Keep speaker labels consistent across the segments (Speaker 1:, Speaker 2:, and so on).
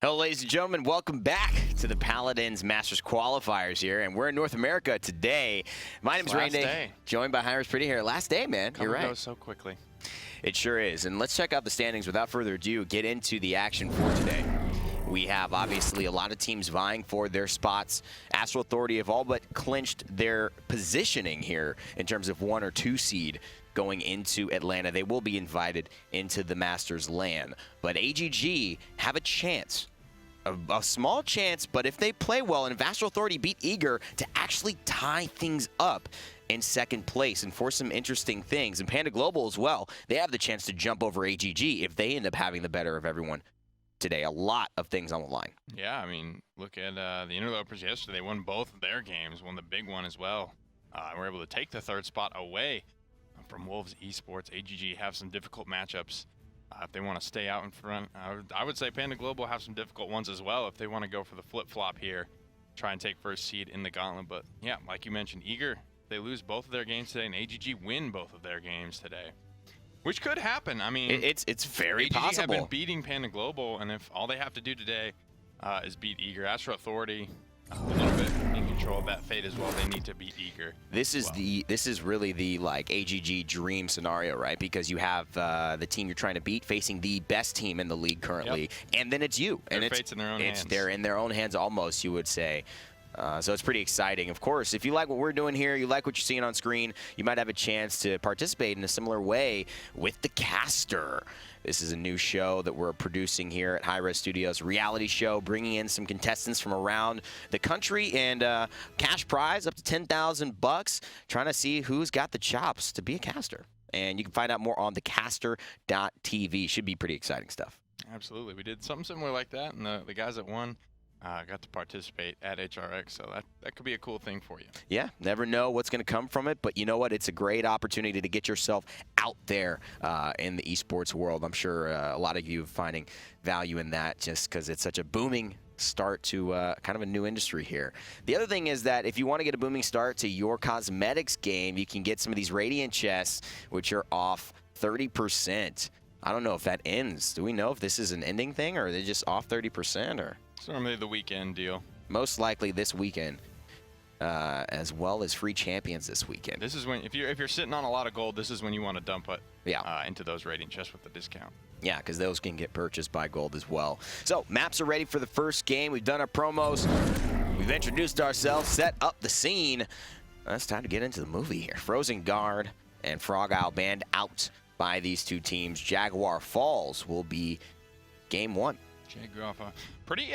Speaker 1: Hello, ladies and gentlemen. Welcome back to the Paladins Masters Qualifiers here, and we're in North America today. My name's Randy, joined by Hi-Rez Pretty Hair. Last day, man. You're right.
Speaker 2: It goes so quickly.
Speaker 1: It sure is. And let's check out the standings. Without further ado, get into the action for today. We have, obviously, a lot of teams vying for their spots. Astral Authority have all but clinched their positioning here in terms of 1 or 2 seed going into Atlanta. They will be invited into the Masters LAN. But AGG have a chance, a small chance, but if they play well and if Astral Authority beat Eager to actually tie things up in second place and force some interesting things. And Panda Global as well, they have the chance to jump over AGG if they end up having the better of everyone today. A lot of things on the line.
Speaker 2: Yeah, I mean, look at the Interlopers yesterday. They won both of their games, won the big one as well. Were able to take the 3rd spot away from Wolves Esports. AGG have some difficult matchups. If they want to stay out in front, I would say Panda Global have some difficult ones as well if they want to go for the flip-flop here, try and take first seed in the gauntlet. But yeah, like you mentioned, Eager, they lose both of their games today, and AGG win both of their games today, which could happen. I mean,
Speaker 1: it's very
Speaker 2: AGG
Speaker 1: possible.
Speaker 2: have been beating Panda Global, and if all they have to do today is beat Eager, Astral Authority a little bit in control of that fate as well. They need to beat Eager.
Speaker 1: This is really the like AGG dream scenario, right? Because you have the team you're trying to beat facing the best team in the league currently, and then it's you, and
Speaker 2: fate's in their own hands.
Speaker 1: They're in their own hands almost, you would say. So it's pretty exciting. Of course, if you like what we're doing here, you like what you're seeing on screen, you might have a chance to participate in a similar way with the Caster. This is a new show that we're producing here at Hi-Rez Studios, reality show, bringing in some contestants from around the country and cash prize up to $10,000, trying to see who's got the chops to be a caster. And you can find out more on thecaster.tv. Should be pretty exciting stuff.
Speaker 2: Absolutely. We did something similar like that, and the guys that won got to participate at HRX, so that could be a cool thing for you.
Speaker 1: Yeah, never know what's going to come from it, but you know what? It's a great opportunity to get yourself out there in the esports world. I'm sure a lot of you are finding value in that just because it's such a booming start to kind of a new industry here. The other thing is that if you want to get a booming start to your cosmetics game, you can get some of these Radiant chests, which are off 30%. I don't know if that ends. Do we know if this is an ending thing, or are they just off 30%? Or
Speaker 2: it's normally the weekend deal.
Speaker 1: Most likely this weekend, as well as free champions this weekend.
Speaker 2: This is when, if you're sitting on a lot of gold, this is when you want to dump it into those Radiant chests with the discount.
Speaker 1: Yeah, because those can get purchased by gold as well. So maps are ready for the first game. We've done our promos. We've introduced ourselves, set up the scene. It's time to get into the movie here. Frozen Guard and Frog Isle banned out by these two teams. Jaguar Falls will be game 1.
Speaker 2: Jaguar Falls. Pretty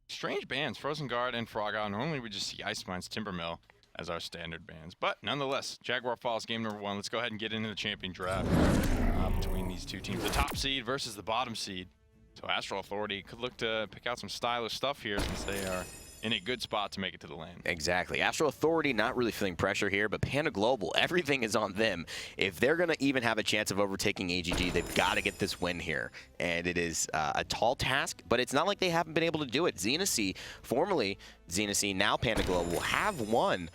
Speaker 2: strange bands, Frozen Guard and Frog Isle. Normally we just see Ice Mine's Timbermill as our standard bands. But nonetheless, Jaguar Falls game number 1. Let's go ahead and get into the champion draft between these two teams. The top seed versus the bottom seed. So Astral Authority could look to pick out some stylish stuff here since they are in a good spot to make it to the lane.
Speaker 1: Exactly. Astral Authority not really feeling pressure here, but Panda Global, everything is on them. If they're going to even have a chance of overtaking AGG, they've got to get this win here. And it is a tall task, but it's not like they haven't been able to do it. Xenasi, formerly Xenasi, now Panda Global, have won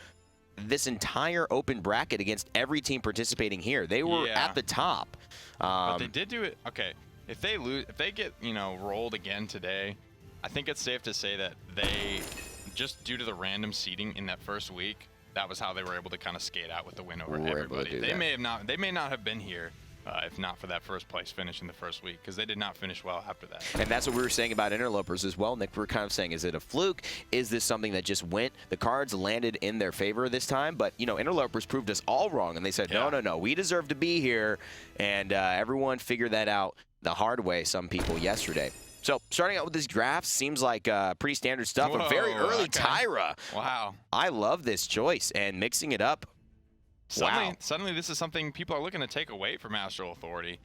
Speaker 1: this entire open bracket against every team participating here. They were at the top.
Speaker 2: But they did do it. Okay, if they lose, if they get, rolled again today, I think it's safe to say that they, just due to the random seeding in that first week, that was how they were able to kind of skate out with the win over everybody. They may not have been here if not for that first place finish in the first week, because they did not finish well after that.
Speaker 1: And that's what we were saying about Interlopers as well, Nick. We were kind of saying, is it a fluke? Is this something that just went? The cards landed in their favor this time, but Interlopers proved us all wrong, and they said, no, we deserve to be here, and everyone figured that out the hard way, some people yesterday. So starting out with this draft seems like pretty standard stuff.
Speaker 2: Whoa,
Speaker 1: a very early Tyra.
Speaker 2: Wow.
Speaker 1: I love this choice, and mixing it up.
Speaker 2: Suddenly this is something people are looking to take away from Astral Authority.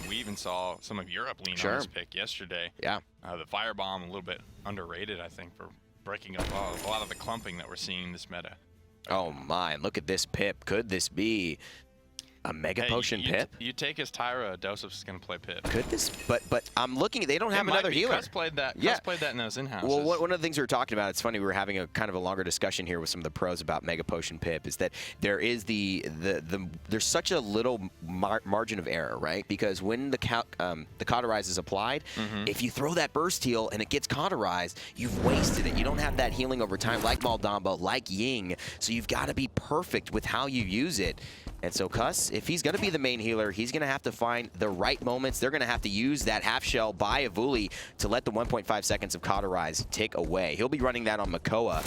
Speaker 2: We even saw some of Europe lean on this pick yesterday.
Speaker 1: Yeah.
Speaker 2: The Firebomb, a little bit underrated, I think, for breaking up a lot of the clumping that we're seeing in this meta.
Speaker 1: Oh, my. Look at this pip. Could this be A Mega
Speaker 2: Hey,
Speaker 1: Potion Pip?
Speaker 2: You take his Tyra, doesupz is going to play Pip.
Speaker 1: Could this? But I'm looking. They don't have another healer.
Speaker 2: Kusqt played that.
Speaker 1: Yeah.
Speaker 2: Kusqt played that in those in-houses.
Speaker 1: Well, one of the things we were talking about, it's funny, we were having a kind of a longer discussion here with some of the pros about Mega Potion Pip, is that there is there's such a little margin of error, right? Because when the Cauterize is applied, if you throw that burst heal and it gets cauterized, you've wasted it. You don't have that healing over time like Maldamba, like Ying, so you've got to be perfect with how you use it. And so Kusqt, if he's going to be the main healer, he's going to have to find the right moments. They're going to have to use that half shell by Evulli to let the 1.5 seconds of Cauterize tick away. He'll be running that on Makoa.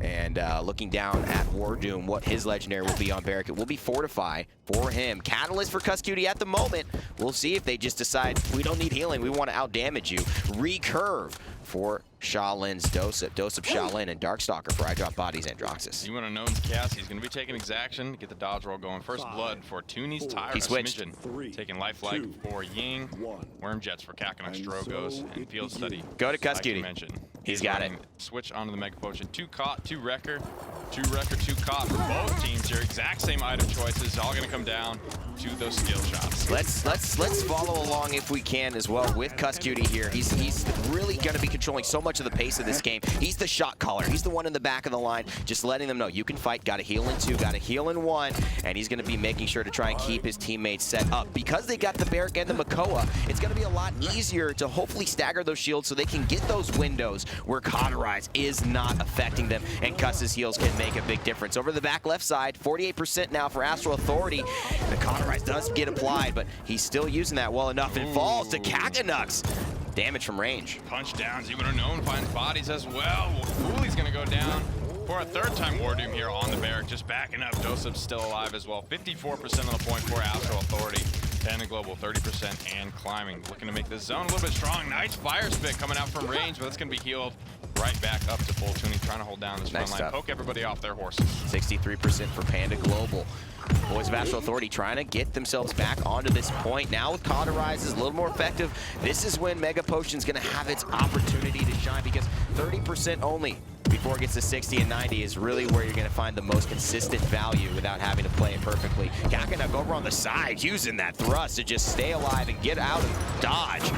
Speaker 1: And looking down at WarDoom, what his legendary will be on Barrack, it will be Fortify for him. Catalyst for Kusqt at the moment. We'll see if they just decide, we don't need healing, we want to outdamage you. Recurve for Shaolin's doesupz Shaolin, and Darkstalker for iDropBodies and Droxus.
Speaker 2: You want to know Cass, he's going to be taking Exaction, get the dodge roll going. First blood for Tooney's Tyra.
Speaker 1: He switched.
Speaker 2: Smidgen, taking Lifelike for Ying. Wormjets for Cacanuck, Drogos, and Field Study.
Speaker 1: Go to Kusqt.
Speaker 2: Like you mentioned.
Speaker 1: He's got it.
Speaker 2: Switch onto the Mega Potion. 2 Caught, 2 Wrecker. 2 Wrecker, 2 Caught for both teams here. Exact same item choices. All going to come down to those skill shots.
Speaker 1: Let's follow along if we can as well with Kusqt here. He's really going to be controlling so much of the pace of this game. He's the shot caller. He's the one in the back of the line, just letting them know you can fight. Got to heal in 2, got to heal in 1, and he's going to be making sure to try and keep his teammates set up. Because they got the Barrack and the Makoa, it's going to be a lot easier to hopefully stagger those shields so they can get those windows where Cauterize is not affecting them, and Kusqt's heals can make a big difference. Over the back left side, 48% now for Astral Authority. The Cauterize does get applied, but he's still using that well enough. It falls to Cacanuck's. Damage from range.
Speaker 2: Punch downs, even unknown finds bodies as well. Evulli's gonna go down for a 3rd time WarDoom here on the Barrack, just backing up. doesupz still alive as well. 54% on the point for Astral Authority. Panda Global 30% and climbing. Looking to make this zone a little bit strong. Nice fire spit coming out from range, but that's gonna be healed right back up to full Tooney, trying to hold down this front line. Poke everybody off their horses.
Speaker 1: 63% for Panda Global. Boys of Astral Authority trying to get themselves back onto this point. Now with Cauterize is a little more effective. This is when Mega Potion's going to have its opportunity to shine, because 30% only before it gets to 60 and 90 is really where you're going to find the most consistent value without having to play it perfectly. Cacanuck over on the side using that thrust to just stay alive and get out and dodge.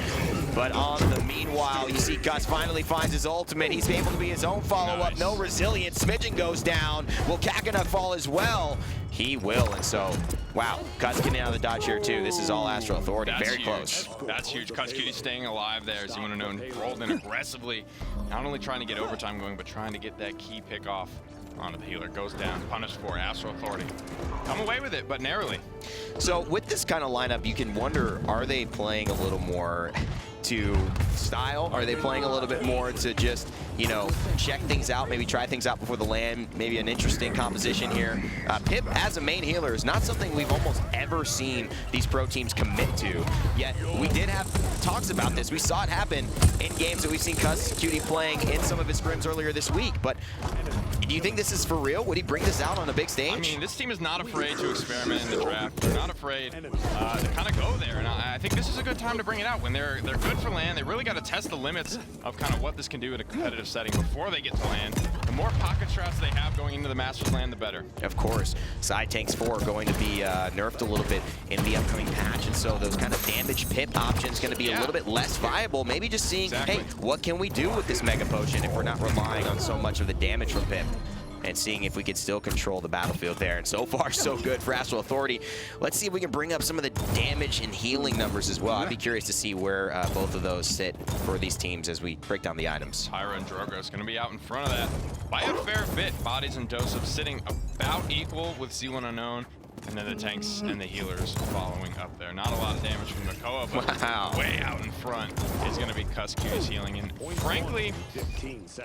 Speaker 1: But on the meanwhile, you see Kusqt finally finds his ultimate. He's able to be his own follow-up.
Speaker 2: Nice.
Speaker 1: No resilience. Smidgen goes down. Will Cacanuck fall as well? He will, and so, wow, Kusqt getting out of the dodge here too. This is all Astral Authority, very close.
Speaker 2: That's huge. Kusqt staying alive there, as you want to know, rolled in aggressively. Not only trying to get overtime going, but trying to get that key pick off onto the healer. Goes down, punished for Astral Authority. Come away with it, but narrowly.
Speaker 1: So with this kind of lineup, you can wonder, are they playing a little more to style? Are they playing a little bit more to just, you know, check things out, maybe try things out before the land, maybe an interesting composition here? Pip as a main healer is not something we've almost ever seen these pro teams commit to. Yet we did have talks about this. We saw it happen in games that we've seen Kusqt playing in some of his scrims earlier this week. But do you think this is for real? Would he bring this out on a big stage?
Speaker 2: I mean, this team is not afraid to experiment in the draft. They're not afraid to kind of go there. And I think this is a good time to bring it out. When they're good for land, they really got to test the limits of kind of what this can do in a competitive setting before they get to land. The more pocket shots they have going into the Masters land, the better.
Speaker 1: Of course. Side tanks 4 are going to be nerfed a little bit in the upcoming patch, and so those kind of damage pip options going to be a little bit less viable. Maybe just seeing, hey, what can we do with this Mega Potion if we're not relying on so much of the damage from pip? And seeing if we could still control the battlefield there. And so far, so good for Astral Authority. Let's see if we can bring up some of the damage and healing numbers as well. I'd be curious to see where both of those sit for these teams as we break down the items.
Speaker 2: Tyra and Drogos going to be out in front of that by a fair bit. Bodies and doesupz sitting about equal with Z1 Unknown. And then the tanks and the healers following up there. Not a lot of damage from Makoa, but way out in front is going to be Kusqt's healing. And frankly,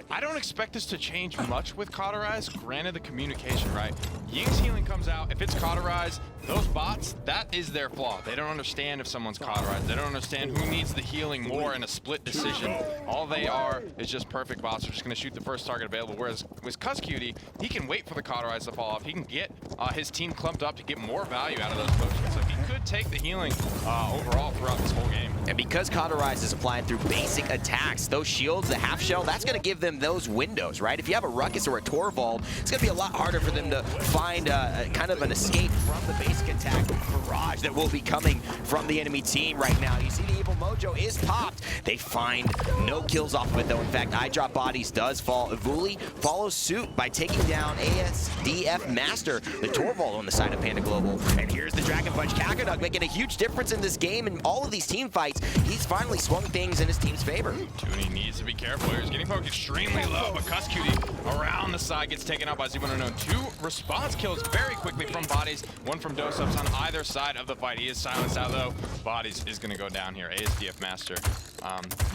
Speaker 2: I don't expect this to change much with Cauterize. Granted, the communication, right? Ying's healing comes out. If it's Cauterize, those bots, that is their flaw. They don't understand if someone's Cauterized. They don't understand who needs the healing more in a split decision. All they are is just perfect bots. They're just going to shoot the first target available. Whereas with Kusqt, he can wait for the Cauterize to fall off. He can get his team clumped up to get more value out of those potions. So he could can't take the healing overall throughout this whole game.
Speaker 1: And because Cauterize is applying through basic attacks, those shields, the half shell, that's going to give them those windows, right? If you have a Ruckus or a Torvald, it's going to be a lot harder for them to find kind of an escape from the basic attack barrage that will be coming from the enemy team right now. You see the Evil Mojo is popped. They find no kills off of it, though. In fact, iDropBodies does fall. Evulli follows suit by taking down AsdfMaster, the Torvald on the side of Panda Global. And here's the Dragon Punch. Cacanuck making a huge difference in this game and all of these team fights. He's finally swung things in his team's favor.
Speaker 2: Tooney needs to be careful here. He's getting poked extremely low, but Kusqt around the side gets taken out by Z109. 2 response kills very quickly from Bodies, one from doesupz on either side of the fight. He is silenced out though. Bodies is going to go down here. AsdfMaster,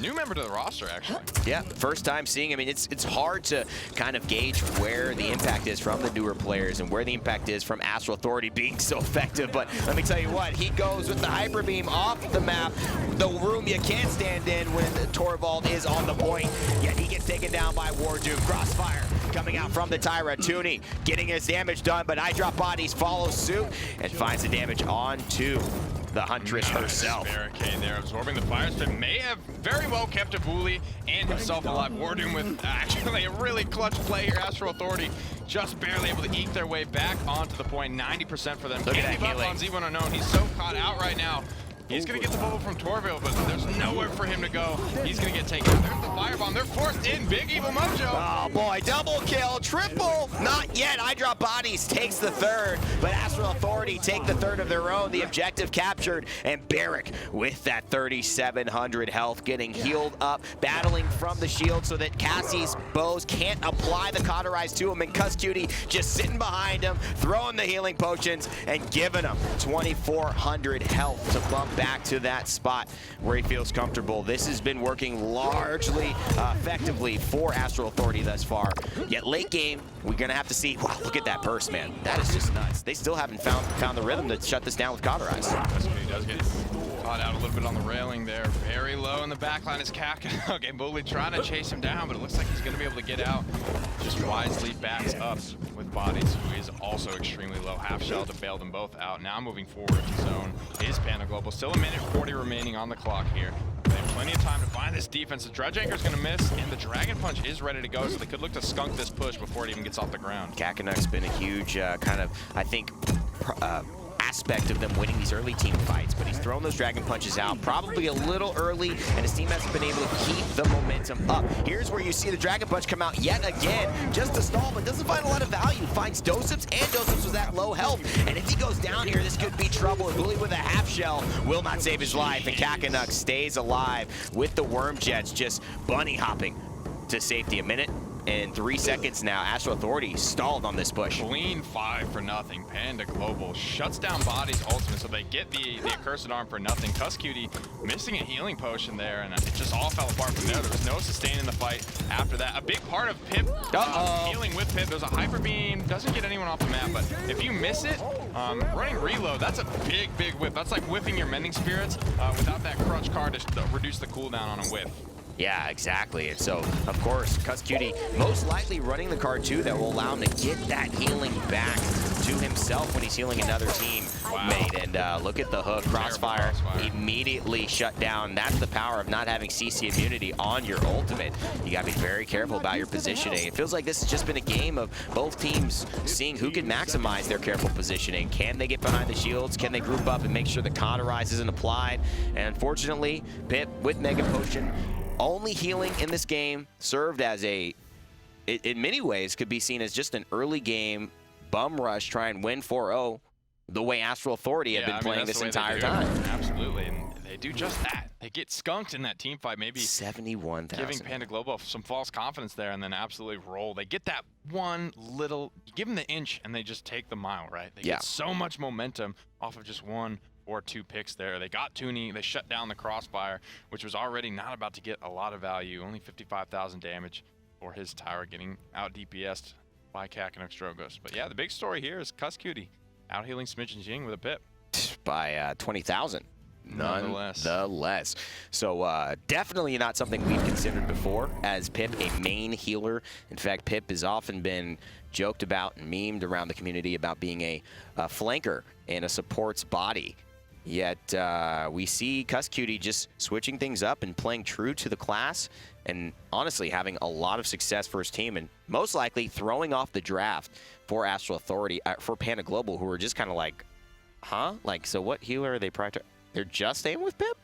Speaker 2: new member to the roster actually.
Speaker 1: Yeah, first time seeing. I mean, it's hard to kind of gauge where the impact is from the newer players and where the impact is from Astral Authority being so effective. But let me tell you what, he goes with the Hyper Beam off the map, the room you can't stand in when Torvald is on the point. Yet he gets taken down by WarDoom. Crossfire coming out from the Tyra. Tooney getting his damage done, but iDropBodies follows suit and finds the damage onto the Huntress herself.
Speaker 2: Barricade there, absorbing the fire spin. May have very well kept Evulli and himself alive. WarDoom with actually a really clutch play here. Astral Authority just barely able to eke their way back onto the point. 90% for them.
Speaker 1: Look at
Speaker 2: Can't
Speaker 1: that
Speaker 2: give up on Z109. He's so caught out right now. He's going to get the bubble from Torvald, but there's nowhere for him to go. He's going to get taken out. There's the firebomb. They're forced in. Big Evil Mojo.
Speaker 1: Oh, boy. Double kill. Triple. Not yet. iDropBodies takes the third, but Astral Authority take the third of their own. The objective captured, and Barrick with that 3,700 health getting healed up, battling from the shield so that Cassie's bows can't apply the Cauterize to him, and Kusqt just sitting behind him, throwing the healing potions and giving him 2,400 health to bump back to that spot where he feels comfortable. This has been working largely effectively for Astral Authority thus far. Yet late game, we're gonna have to see. Wow, look at that burst, man. That is just nuts. They still haven't found the rhythm to shut this down with Cauterize.
Speaker 2: He does get caught out a little bit on the railing there. Very low in the back line is Cacanuck. And Evulli trying to chase him down, but it looks like he's gonna be able to get out. Just wisely backs up with Bodies, who is also extremely low. Half shell to bail them both out. Now moving forward to zone is Panda Global. Still a minute 40 remaining on the clock here. They have plenty of time to find this defense. The Dredge Anchor's gonna miss, and the Dragon Punch is ready to go, so they could look to skunk this push before it even gets off the ground.
Speaker 1: Cacanuck's been a huge kind of, I think, aspect of them winning these early team fights, but he's thrown those Dragon Punches out probably a little early, and his team hasn't been able to keep the momentum up. Here's where you see the Dragon Punch come out yet again, just to stall, but doesn't find a lot of value. Finds doesupz, and doesupz was at low health, and if he goes down here, this could be trouble. Evulli with a half shell will not save his life, and Cacanuck stays alive with the Worm Jets just bunny hopping to safety. A minute and 3 seconds now. Astral Authority stalled on this push.
Speaker 2: Clean 5-0. Panda Global shuts down Bodies ultimate, so they get the accursed arm for nothing. Kusqt missing a healing potion there, and it just all fell apart from there. There was no sustain in the fight after that. A big part of Pip healing with Pip. There's a Hyper Beam, doesn't get anyone off the map, but if you miss it, running reload, that's a big whip. That's like whipping your Mending Spirits without that crunch card to reduce the cooldown on a whip.
Speaker 1: Yeah, exactly. And so, of course, Kusqt most likely running the card too that will allow him to get that healing back to himself when he's healing another teammate. And look at the hook. Crossfire immediately shut down. That's the power of not having CC immunity on your ultimate. You got to be very careful about your positioning. It feels like this has just been a game of both teams seeing who can maximize their careful positioning. Can they get behind the shields? Can they group up and make sure the Cauterize isn't applied? And unfortunately, Pip with Mega Potion only healing in this game served as in many ways, could be seen as just an early game bum rush, try and win 4-0 the way Astral Authority have been playing this entire time.
Speaker 2: Absolutely, and they do just that. They get skunked in that team fight, maybe
Speaker 1: 71,000.
Speaker 2: giving Panda Global some false confidence there, and then absolutely roll. They get that one little, you give them the inch, and they just take the mile, right? They get so much momentum off of just 1 or 2 picks there. They got Tooney, they shut down the Crossfire, which was already not about to get a lot of value. Only 55,000 damage for his tower, getting out DPS'd by Cacanuck Strogos. But yeah, the big story here is Kusqt out healing Smidgen with a Pip.
Speaker 1: By 20,000.
Speaker 2: Nonetheless.
Speaker 1: So definitely not something we've considered before as Pip a main healer. In fact, Pip has often been joked about and memed around the community about being a flanker and a supports body. Yet we see Kusqt just switching things up and playing true to the class, and honestly having a lot of success for his team, and most likely throwing off the draft for Astral Authority, for Panda Global, who are just kind of like, huh? Like, so what healer are they practicing? They're just staying with Pip?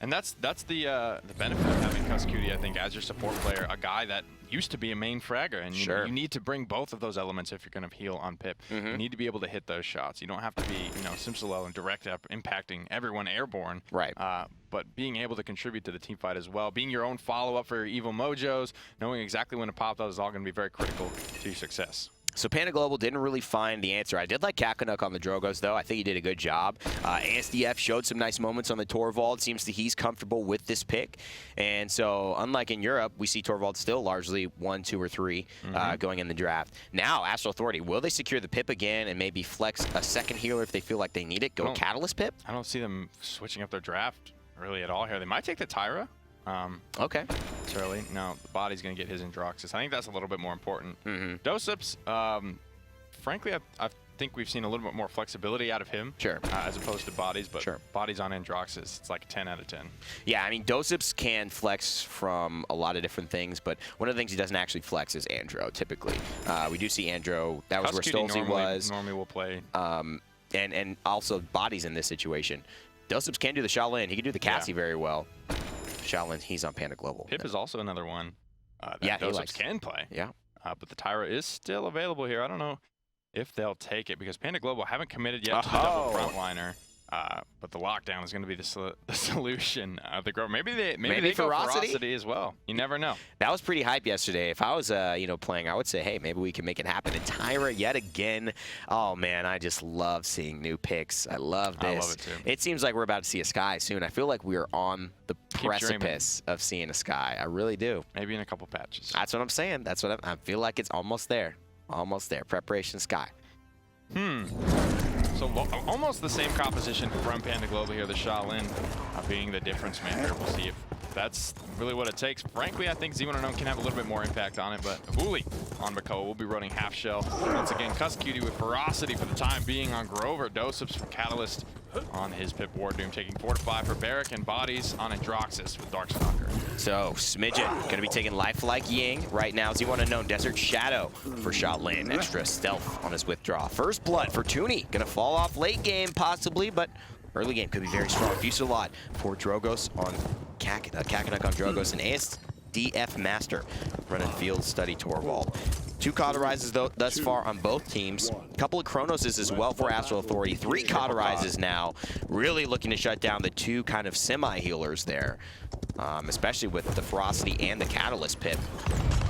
Speaker 2: And that's the benefit of having Kusqt, I think, as your support player, a guy that used to be a main fragger, and you need to bring both of those elements if you're going to heal on Pip. You need to be able to hit those shots. You don't have to be, Simsalo and direct up, impacting everyone airborne.
Speaker 1: Right.
Speaker 2: But being able to contribute to the team fight as well, being your own follow-up for your evil mojos, knowing exactly when to pop those is all going to be very critical to your success.
Speaker 1: So Panda Global didn't really find the answer. I did like Cacanuck on the Drogos, though. I think he did a good job. ASDF showed some nice moments on the Torvald. Seems that he's comfortable with this pick. And so, unlike in Europe, we see Torvald still largely 1, 2, or 3 going in the draft. Now, Astral Authority, will they secure the Pip again and maybe flex a second healer if they feel like they need it? Go Catalyst Pip?
Speaker 2: I don't see them switching up their draft really at all here. They might take the Tyra.
Speaker 1: Okay.
Speaker 2: It's early. No, the body's going to get his Androxus. I think that's a little bit more important. doesupz, frankly, I think we've seen a little bit more flexibility out of him. As opposed to bodies, but bodies on Androxus, it's like a 10 out of 10.
Speaker 1: Yeah, I mean, doesupz can flex from a lot of different things, but one of the things he doesn't actually flex is Andro, typically. We do see Andro. That was where Stolzy was.
Speaker 2: Normally will play.
Speaker 1: And also bodies in this situation. doesupz can do the Shaolin. He can do the Cassie very well. Shaolin, he's on Panda Global.
Speaker 2: Pip is also another one that doesupz can play. But the Tyra is still available here. I don't know if they'll take it because Panda Global haven't committed yet to the double frontliner. But the lockdown is going to be the solution. Maybe they go Ferocity as well. You never know.
Speaker 1: That was pretty hype yesterday. If I was playing, I would say, hey, maybe we can make it happen. And Tyra yet again. Oh man, I just love seeing new picks. I love this.
Speaker 2: I love it too.
Speaker 1: It seems like we're about to see a Sky soon. I feel like we are on the precipice of seeing a Sky. I really do.
Speaker 2: Maybe in a couple patches.
Speaker 1: That's what I'm saying. That's what I feel like it's almost there. Almost there. Preparation Sky.
Speaker 2: So almost the same composition from Panda Global here, the Shaolin being the difference maker. We'll see if that's really what it takes. Frankly, I think Z1 can have a little bit more impact on it, but Evulli on Makoa will be running half shell. Once again, Kusqt with Ferocity for the time being on Grover. doesupz for Catalyst on his Pip WarDoom, taking 4 to 5 for Barrack, and bodies on Androxus with Darkstalker.
Speaker 1: So Smidgen going to be taking Lifelike Ying right now. Z1 Desert Shadow for Shaolin. Extra stealth on his withdraw. First Blood for Tooney. Going to fall off late game possibly, but early game could be very strong. Fusilot for Drogos on Cacanuck on Drogos, and AsdfMaster running Field Study Torvald. 2 Cauterizes though thus far on both teams. A couple of Chronoses as well for Astral Authority. 3 Cauterizes now, really looking to shut down the 2 kind of semi-healers there, especially with the Ferocity and the Catalyst Pip.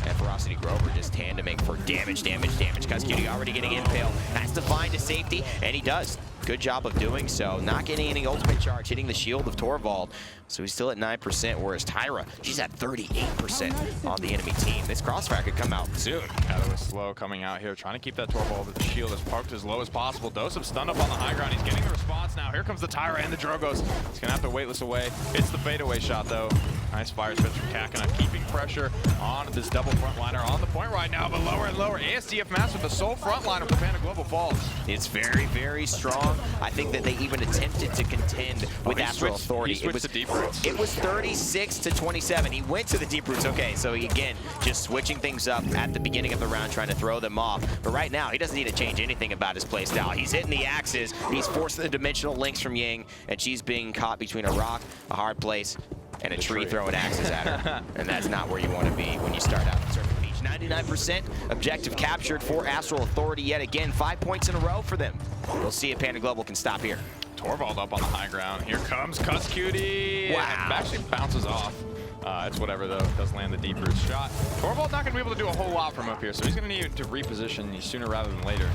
Speaker 1: And Ferocity Grover just tandeming for damage. Kusqt already getting impale. Has to find a safety, and he does. Good job of doing so. Not getting any ultimate charge, hitting the shield of Torvald. So he's still at 9%, whereas Tyra, she's at 38% on the enemy team. This crossfire could come out soon.
Speaker 2: Catalyst slow coming out here, trying to keep that Torvald at the shield as parked as low as possible. doesupz stunned up on the high ground. He's getting the response now. Here comes the Tyra and the Drogos. He's going to have to weightless away. It's the fadeaway shot, though. Nice fire switch from Cacanuck, keeping pressure on this double frontliner on the point right now, but lower and lower. AsdfMaster, the sole frontliner for Panda Global, falls.
Speaker 1: It's very, very strong. I think that they even attempted to contend with Astral Authority.
Speaker 2: He switched to deep roots.
Speaker 1: It was 36 to 27. He went to the deep roots. Okay, so again, just switching things up at the beginning of the round, trying to throw them off. But right now, he doesn't need to change anything about his play style. He's hitting the axes. He's forcing the dimensional links from Ying, and she's being caught between a rock, a hard place, and a tree throwing axes at her. And that's not where you want to be when you start out on Circuit Beach. 99% objective captured for Astral Authority yet again. 5 points in a row for them. We'll see if Panda Global can stop here.
Speaker 2: Torvald up on the high ground. Here comes Kusqt.
Speaker 1: Wow.
Speaker 2: It actually bounces off. It's whatever, though. It does land the deep root shot. Torvald's not going to be able to do a whole lot from up here, so he's going to need to reposition sooner rather than later.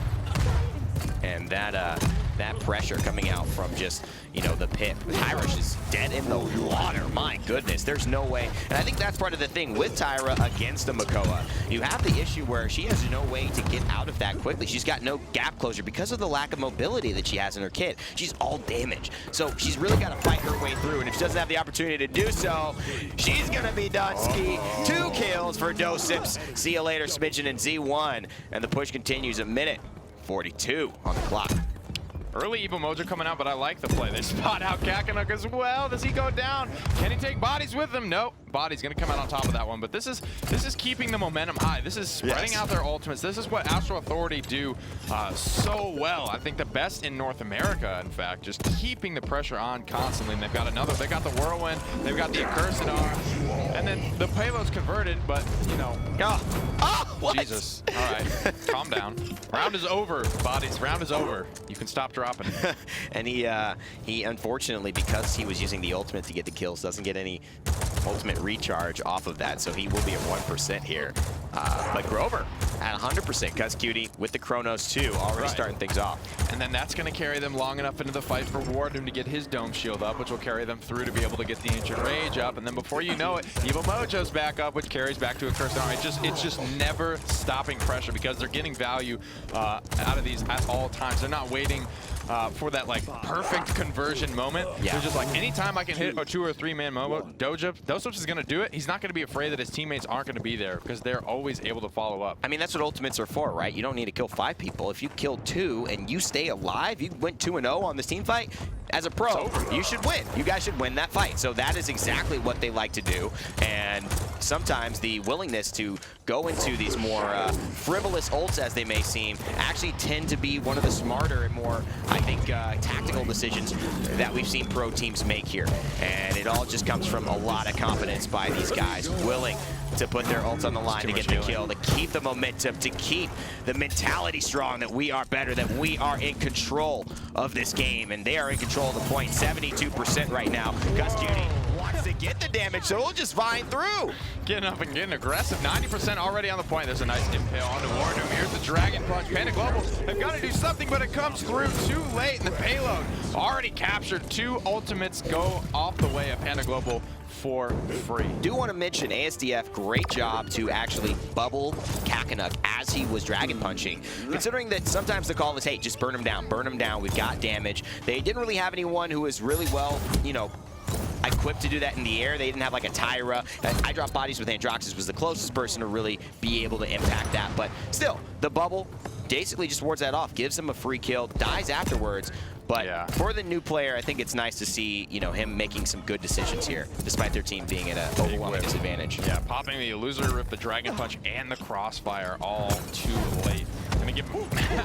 Speaker 1: And that pressure coming out from just, the Pip. Tyra is dead in the water. My goodness, there's no way. And I think that's part of the thing with Tyra against the Makoa. You have the issue where she has no way to get out of that quickly. She's got no gap closure because of the lack of mobility that she has in her kit. She's all damage. So she's really got to fight her way through. And if she doesn't have the opportunity to do so, she's going to be done ski. 2 kills for doesupz. See you later, Smidgen and Z1. And the push continues. A minute 42 on the clock.
Speaker 2: Early Evil Mojo coming out, but I like the play. They spot out Cacanuck as well. Does he go down? Can he take bodies with him? No. Body's going to come out on top of that one, but this is keeping the momentum high. This is spreading out their ultimates. This is what Astral Authority do so well. I think the best in North America, in fact, just keeping the pressure on constantly. And they've got another. They got the Whirlwind. They've got the Accursed Arm. And then the payload's converted, but, you know.
Speaker 1: Oh, what?
Speaker 2: Jesus. All right. Calm down. Round is over, Bodies. Round is over. You can stop dropping.
Speaker 1: And he unfortunately, because he was using the ultimate to get the kills, doesn't get any ultimate recharge off of that, so he will be at 1% here. But Grover at 100%. Kusqt with the Chronos too, already starting things off.
Speaker 2: And then that's going to carry them long enough into the fight for WarDoom to get his Dome Shield up, which will carry them through to be able to get the Ancient Rage up. And then before you know it, Evil Mojo's back up, which carries back to a Cursed Arm. It's just never stopping pressure because they're getting value out of these at all times. They're not waiting for that like perfect conversion moment. They're just like, anytime I can hit a 2 or 3 man Momo, doesupz is going to do it. He's not going to be afraid that his teammates aren't going to be there because they're always able to follow up.
Speaker 1: I mean, that's what ultimates are for, right? You don't need to kill 5 people. If you kill 2 and you stay alive, you went 2-0 on this team fight, as a pro, you should win. You guys should win that fight. So that is exactly what they like to do. And sometimes the willingness to go into these more frivolous ults, as they may seem, actually tend to be one of the smarter and more, I think, tactical decisions that we've seen pro teams make here. And it all just comes from a lot of confidence by these guys, willing to put their ults on the line to get the kill, to keep the momentum, to keep the mentality strong that we are better, that we are in control of this game. And they are in control of the point, 72% right now. Kusqt wants to get the damage, so he'll just vine through.
Speaker 2: Getting up and getting aggressive. 90% already on the point. There's a nice impale onto WarDoom. Here's the Dragon Punch. Panda Global, they've got to do something, but it comes through too late. And the payload already captured. 2 ultimates go off the way of Panda Global for free.
Speaker 1: Do want to mention ASDF, great job to actually bubble Cacanuck as he was dragon punching. Considering that sometimes the call is, hey, just burn him down, we've got damage. They didn't really have anyone who was really well, you know, equipped to do that in the air. They didn't have like a Tyra. iDropBodies with Androxus was the closest person to really be able to impact that. But still, the bubble basically just wards that off, gives him a free kill, dies afterwards. But for the new player, I think it's nice to see, you know, him making some good decisions here, despite their team being at an overwhelming disadvantage.
Speaker 2: Yeah, popping the Illusory Rip, the Dragon Punch, and the Crossfire all too late. Gonna give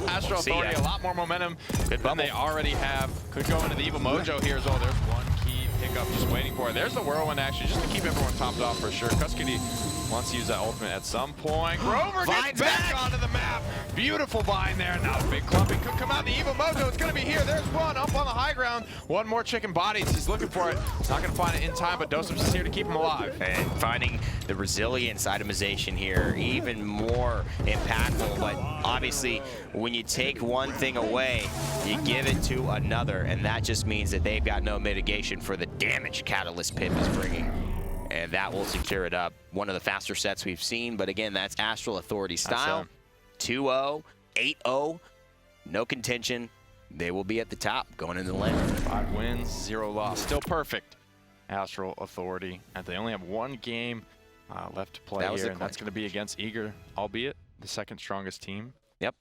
Speaker 2: Astral Authority a lot more momentum than they already have. Could go into the Evil Mojo here as well. There's one key pickup just waiting for it. There's the Whirlwind actually, just to keep everyone topped off for sure. Kusqt wants to use that ultimate at some point. Grover gets back onto the map. Beautiful vine there. Now the big clumping could come out. The Evil Mojo is going to be here. There's one up on the high ground. One more chicken bodies. He's looking for it. He's not going to find it in time, but doesupz is here to keep him alive.
Speaker 1: And finding the resilience itemization here even more impactful. But obviously, when you take one thing away, you give it to another. And that just means that they've got no mitigation for the damage Catalyst Pip is bringing. And that will secure it up. One of the faster sets we've seen, but again, that's Astral Authority style. 2-0, 8-0, no contention. They will be at the top going into the lane.
Speaker 2: 5 wins, 0 loss. Still perfect, Astral Authority. And they only have 1 game left to play here, and that's going to be against Eager, albeit the 2nd strongest team.
Speaker 1: Yep.